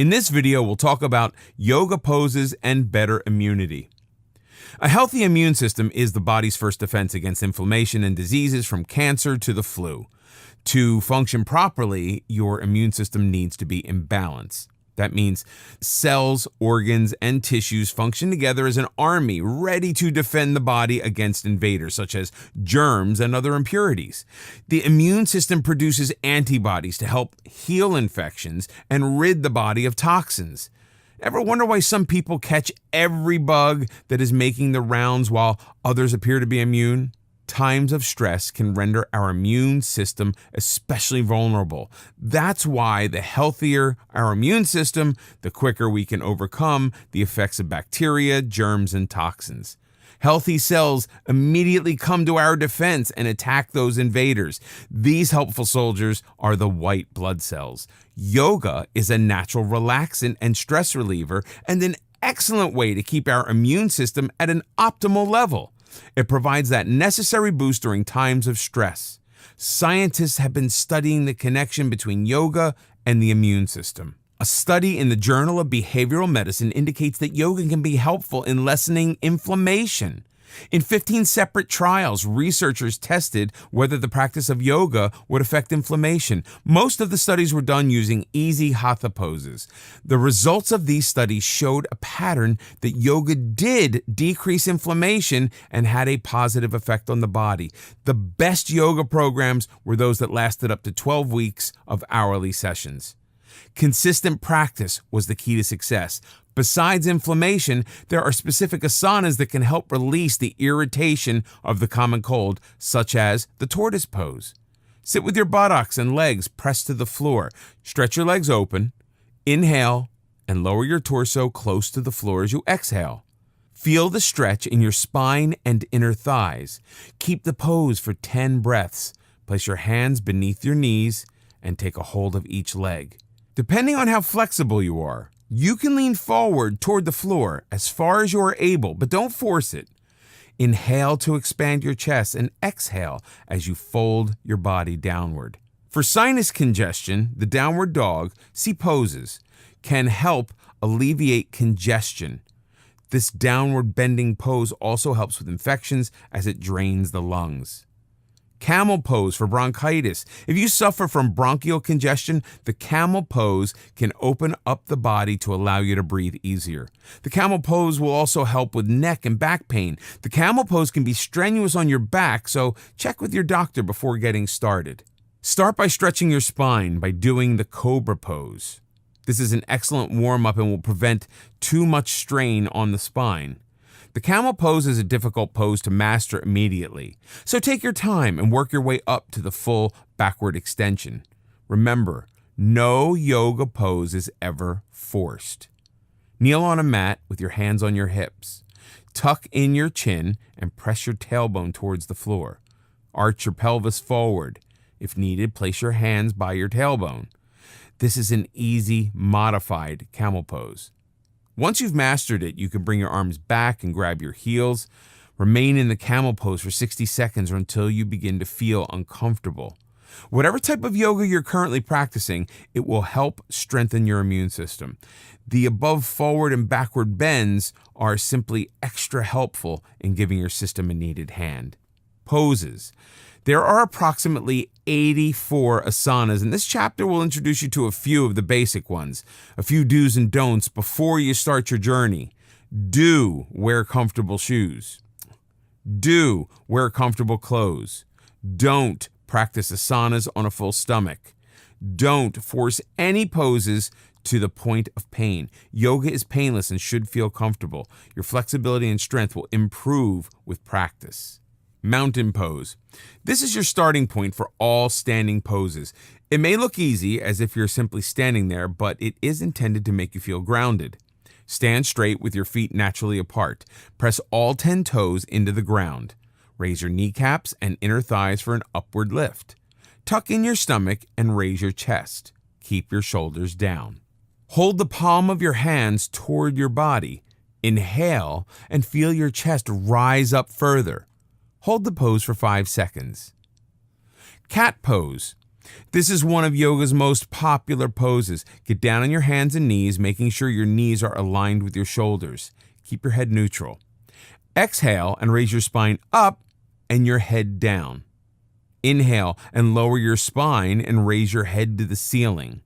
In this video, we'll talk about yoga poses and better immunity. A healthy immune system is the body's first defense against inflammation and diseases from cancer to the flu. To function properly, your immune system needs to be in balance. That means cells, organs, and tissues function together as an army ready to defend the body against invaders such as germs and other impurities. The immune system produces antibodies to help heal infections and rid the body of toxins. Ever wonder why some people catch every bug that is making the rounds while others appear to be immune? Times of stress can render our immune system especially vulnerable. That's why the healthier our immune system, the quicker we can overcome the effects of bacteria, germs, and toxins. Healthy cells immediately come to our defense and attack those invaders. These helpful soldiers are the white blood cells. Yoga is a natural relaxant and stress reliever and an excellent way to keep our immune system at an optimal level. It provides that necessary boost during times of stress. Scientists have been studying the connection between yoga and the immune system. A study in the Journal of Behavioral Medicine indicates that yoga can be helpful in lessening inflammation. In 15 separate trials, researchers tested whether the practice of yoga would affect inflammation. Most of the studies were done using easy hatha poses. The results of these studies showed a pattern that yoga did decrease inflammation and had a positive effect on the body. The best yoga programs were those that lasted up to 12 weeks of hourly sessions. Consistent practice was the key to success. Besides inflammation, there are specific asanas that can help release the irritation of the common cold, such as the Tortoise Pose. Sit with your buttocks and legs pressed to the floor. Stretch your legs open, inhale, and lower your torso close to the floor as you exhale. Feel the stretch in your spine and inner thighs. Keep the pose for 10 breaths. Place your hands beneath your knees and take a hold of each leg. Depending on how flexible you are, you can lean forward toward the floor as far as you are able, but don't force it. Inhale to expand your chest and exhale as you fold your body downward. For sinus congestion, the downward dog, see poses, can help alleviate congestion. This downward bending pose also helps with infections as it drains the lungs. Camel pose for bronchitis. If you suffer from bronchial congestion, the camel pose can open up the body to allow you to breathe easier. The camel pose will also help with neck and back pain. The camel pose can be strenuous on your back, so check with your doctor before getting started. Start by stretching your spine by doing the cobra pose. This is an excellent warm-up and will prevent too much strain on the spine. The camel pose is a difficult pose to master immediately, so take your time and work your way up to the full backward extension. Remember, no yoga pose is ever forced. Kneel on a mat with your hands on your hips. Tuck in your chin and press your tailbone towards the floor. Arch your pelvis forward. If needed, place your hands by your tailbone. This is an easy, modified camel pose. Once you've mastered it, you can bring your arms back and grab your heels. Remain in the camel pose for 60 seconds or until you begin to feel uncomfortable. Whatever type of yoga you're currently practicing, it will help strengthen your immune system. The above forward and backward bends are simply extra helpful in giving your system a needed hand. Poses. There are approximately 84 asanas, and this chapter will introduce you to a few of the basic ones, a few do's and don'ts before you start your journey. Do wear comfortable shoes. Do wear comfortable clothes. Don't practice asanas on a full stomach. Don't force any poses to the point of pain. Yoga is painless and should feel comfortable. Your flexibility and strength will improve with practice. Mountain pose. This is your starting point for all standing poses. It may look easy, as if you're simply standing there, but it is intended to make you feel grounded. Stand straight with your feet naturally apart. Press all 10 toes into the ground. Raise your kneecaps and inner thighs for an upward lift. Tuck in your stomach and raise your chest. Keep your shoulders down. Hold the palm of your hands toward your body. Inhale and feel your chest rise up further. Hold the pose for 5 seconds. Cat pose. This is one of yoga's most popular poses. Get down on your hands and knees, making sure your knees are aligned with your shoulders. Keep your head neutral. Exhale and raise your spine up and your head down. Inhale and lower your spine and raise your head to the ceiling.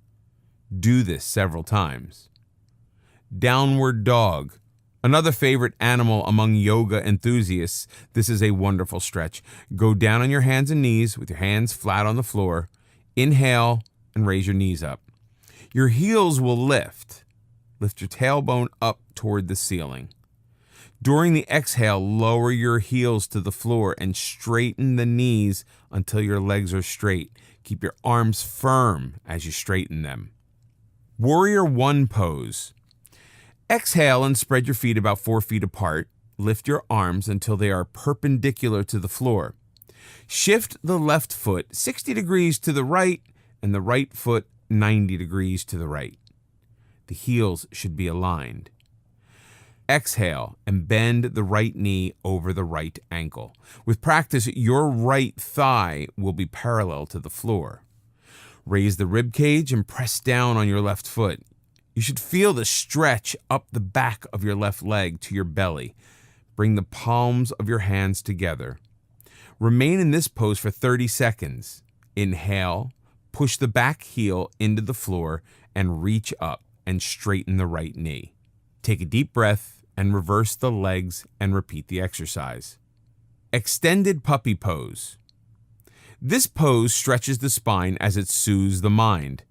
Do this several times. Downward dog. Another favorite animal among yoga enthusiasts. This is a wonderful stretch. Go down on your hands and knees with your hands flat on the floor. Inhale and raise your knees up. Your heels will lift. Lift your tailbone up toward the ceiling. During the exhale, lower your heels to the floor and straighten the knees until your legs are straight. Keep your arms firm as you straighten them. Warrior One pose. Exhale and spread your feet about 4 feet apart. Lift your arms until they are perpendicular to the floor. Shift the left foot 60 degrees to the right and the right foot 90 degrees to the right. The heels should be aligned. Exhale and bend the right knee over the right ankle. With practice, your right thigh will be parallel to the floor. Raise the rib cage and press down on your left foot. You should feel the stretch up the back of your left leg to your belly. Bring the palms of your hands together. Remain in this pose for 30 seconds. Inhale, push the back heel into the floor and reach up and straighten the right knee. Take a deep breath and reverse the legs and repeat the exercise. Extended puppy pose. This pose stretches the spine as it soothes the mind.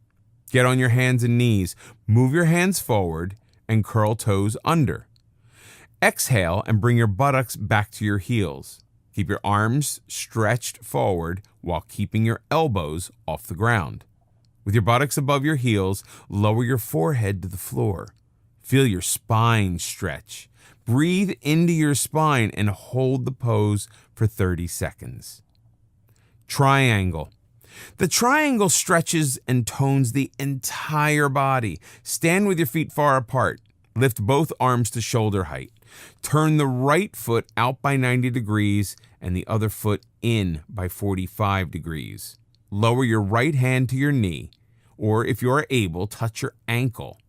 Get on your hands and knees, move your hands forward, and curl toes under. Exhale and bring your buttocks back to your heels. Keep your arms stretched forward while keeping your elbows off the ground. With your buttocks above your heels, lower your forehead to the floor. Feel your spine stretch. Breathe into your spine and hold the pose for 30 seconds. Triangle. The triangle stretches and tones the entire body. Stand with your feet far apart. Lift both arms to shoulder height. Turn the right foot out by 90 degrees and the other foot in by 45 degrees. Lower your right hand to your knee, or if you are able, touch your ankle.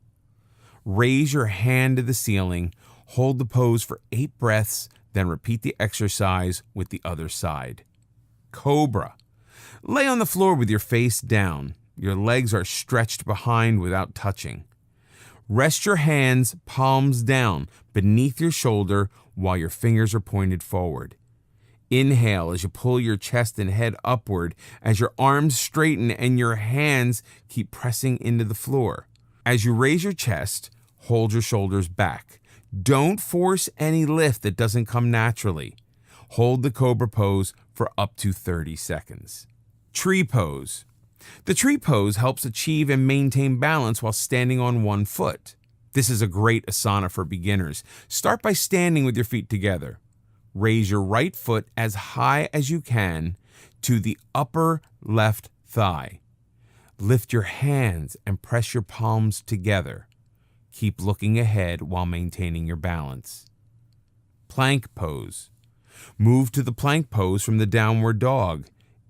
Raise your hand to the ceiling. Hold the pose for 8 breaths, then repeat the exercise with the other side. Cobra. Lay on the floor with your face down. Your legs are stretched behind without touching. Rest your hands palms down beneath your shoulder while your fingers are pointed forward. Inhale as you pull your chest and head upward as your arms straighten and your hands keep pressing into the floor. As you raise your chest, hold your shoulders back. Don't force any lift that doesn't come naturally. Hold the cobra pose for up to 30 seconds. Tree pose. The tree pose helps achieve and maintain balance while standing on one foot. This is a great asana for beginners. Start by standing with your feet together. Raise your right foot as high as you can to the upper left thigh. Lift your hands and press your palms together. Keep looking ahead while maintaining your balance. Plank pose. Move to the plank pose from the downward dog.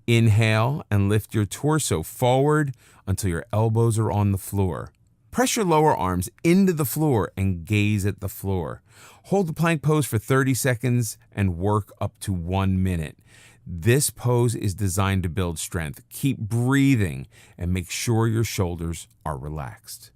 Inhale and lift your torso forward until your elbows are on the floor. Press your lower arms into the floor and gaze at the floor. Hold the plank pose for 30 seconds and work up to 1 minute. This pose is designed to build strength. Keep breathing and make sure your shoulders are relaxed.